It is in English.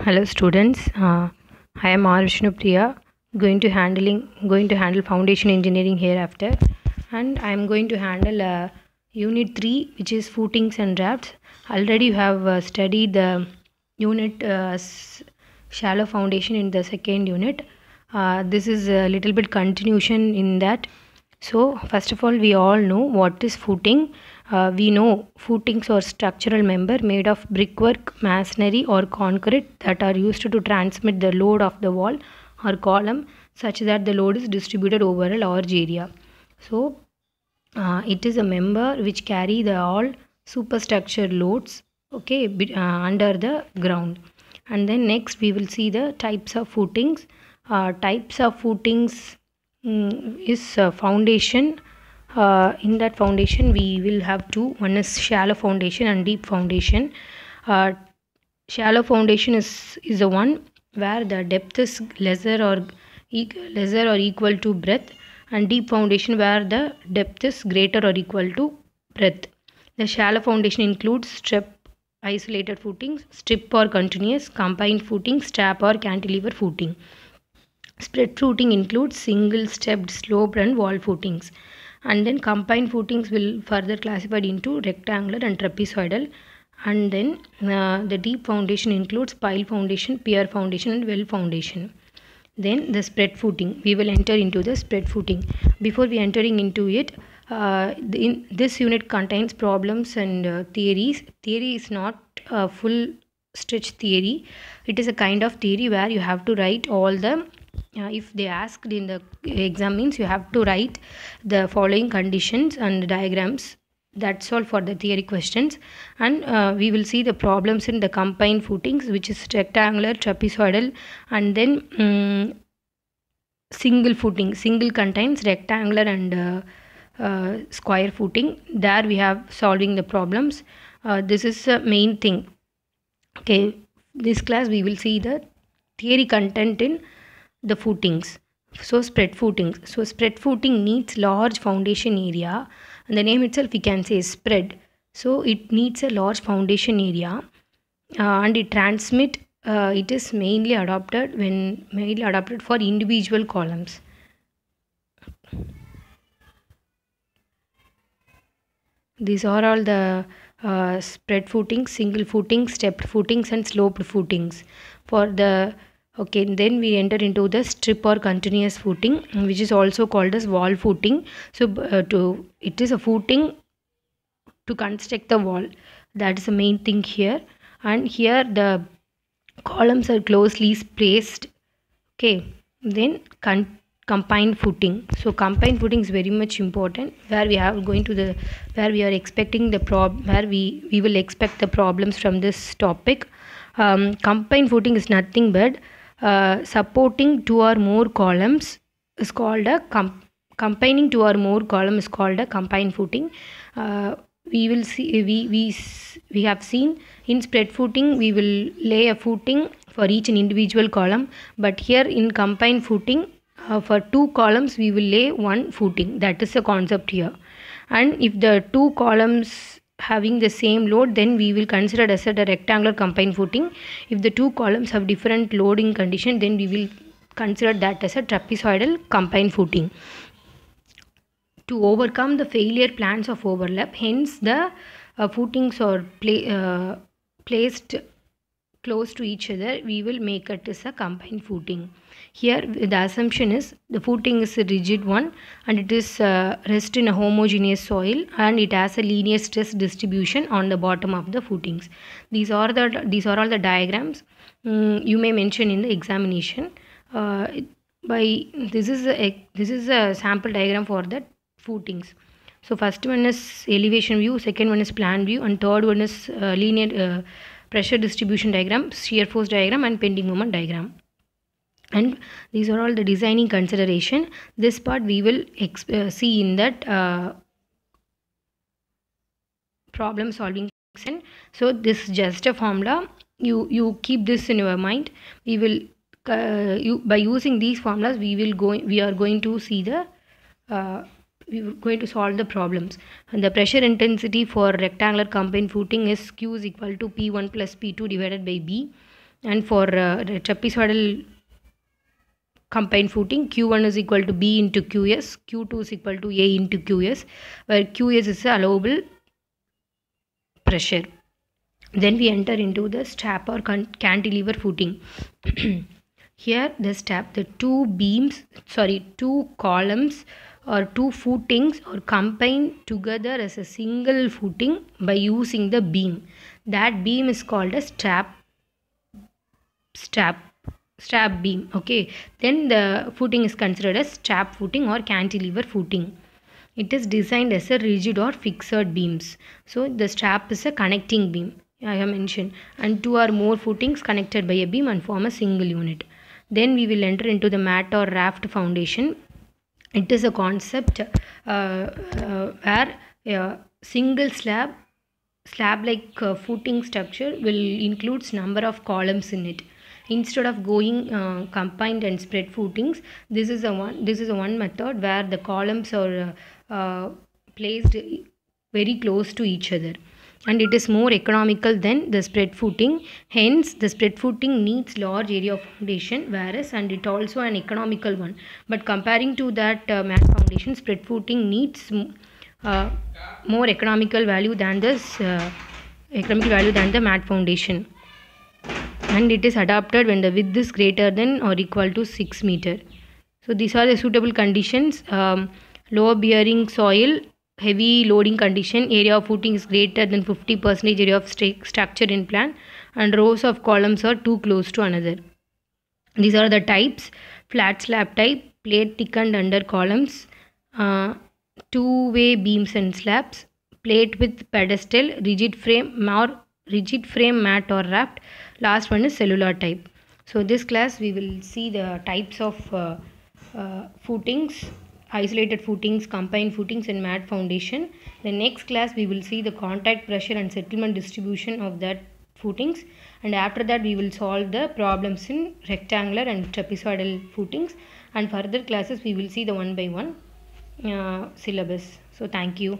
Hello students, I am R Krishnapriya, going to handle foundation engineering hereafter, and I am going to handle unit 3, which is footings and drafts. Already you have studied the unit shallow foundation in the second unit. This is a little bit continuation in that. So first of all, we all know what is footing. We know footings are structural member made of brickwork, masonry or concrete that are used to transmit the load of the wall or column such that the load is distributed over a large area. So it is a member which carry the all superstructure loads, okay, under the ground. And then next we will see the types of footings. Types of footings is foundation. In that foundation we will have two. One is shallow foundation and deep foundation. Shallow foundation is the one where the depth is lesser or equal to breadth, and deep foundation where the depth is greater or equal to breadth. The shallow foundation includes strip isolated footings, strip or continuous, combined footing, strap or cantilever footing. Spread footing includes single stepped, sloped and wall footings. And then combined footings will further classified into rectangular and trapezoidal. And then the deep foundation includes pile foundation, pier foundation and well foundation. Then the spread footing, we will enter into the spread footing. Before we entering into it, this unit contains problems and theories. Theory is not a full stretch theory. It is a kind of theory where you have to write all the if they asked in the exam, means you have to write the following conditions and diagrams. That's all for the theory questions. And we will see the problems in the combined footings, which is rectangular, trapezoidal, and then single footing. Single contains rectangular and square footing. There we have solving the problems. This is the main thing. Okay, this class we will see the theory content in the footings. So spread footings. So spread footing needs large foundation area, and the name itself we can say spread. So it needs a large foundation area, and it transmit. It is mainly adopted for individual columns. These are all the spread footings, single footings, stepped footings and sloped footings. For the okay, then we enter into the strip or continuous footing, which is also called as wall footing. So it is a footing to construct the wall. That is the main thing here. And here the columns are closely placed. Okay, then combined footing. So combined footing is very much important, where we are going to where we are expecting the where we will expect the problems from this topic. Combined footing is nothing but supporting two or more columns is called a combining two or more column is called a combined footing. We will see we have seen in spread footing we will lay a footing for each an individual column, but here in combined footing for two columns we will lay one footing. That is the concept here. And if the two columns having the same load, then we will consider as a rectangular combined footing. If the two columns have different loading condition, then we will consider that as a trapezoidal combined footing. To overcome the failure plans of overlap, hence the footings are placed close to each other, we will make it as a combined footing. Here the assumption is the footing is a rigid one, and it is rest in a homogeneous soil, and it has a linear stress distribution on the bottom of the footings. These are all the diagrams you may mention in the examination. This is a sample diagram for the footings. So first one is elevation view, second one is plan view, and third one is linear pressure distribution diagram, shear force diagram and bending moment diagram. And these are all the designing consideration. This part we will see in that problem solving section. So this is just a formula. You keep this in your mind. We will by using these formulas we are going to see the we are going to solve the problems. And the pressure intensity for rectangular combined footing is Q is equal to P1 plus P2 divided by B. And for the trapezoidal combined footing, Q1 is equal to B into QS, Q2 is equal to A into QS, where QS is the allowable pressure. Then we enter into the strap or cantilever footing. Here the two columns or two footings are combined together as a single footing by using the beam. That beam is called a strap beam. Okay, then the footing is considered as strap footing or cantilever footing. It is designed as a rigid or fixed beams. So the strap is a connecting beam, I have mentioned, and two or more footings connected by a beam and form a single unit. Then we will enter into the mat or raft foundation. It is a concept where a single slab like footing structure will includes number of columns in it. Instead of going combined and spread footings, this is a one method where the columns are placed very close to each other, and it is more economical than the spread footing. Hence the spread footing needs large area of foundation, whereas and it also an economical one, but comparing to that mat foundation, spread footing needs more economical value than the mat foundation, and it is adapted when the width is greater than or equal to 6 meter. So these are the suitable conditions: low bearing soil, heavy loading condition, area of footing is greater than 50% area of structure in plan, and rows of columns are too close to another. These are the types: flat slab type, plate thickened under columns, two-way beams and slabs, plate with pedestal, rigid frame mat or raft. Last one is cellular type. So this class we will see the types of footings, isolated footings, combined footings and mat foundation. The next class we will see the contact pressure and settlement distribution of that footings, and after that we will solve the problems in rectangular and trapezoidal footings, and further classes we will see the one by one syllabus. So thank you.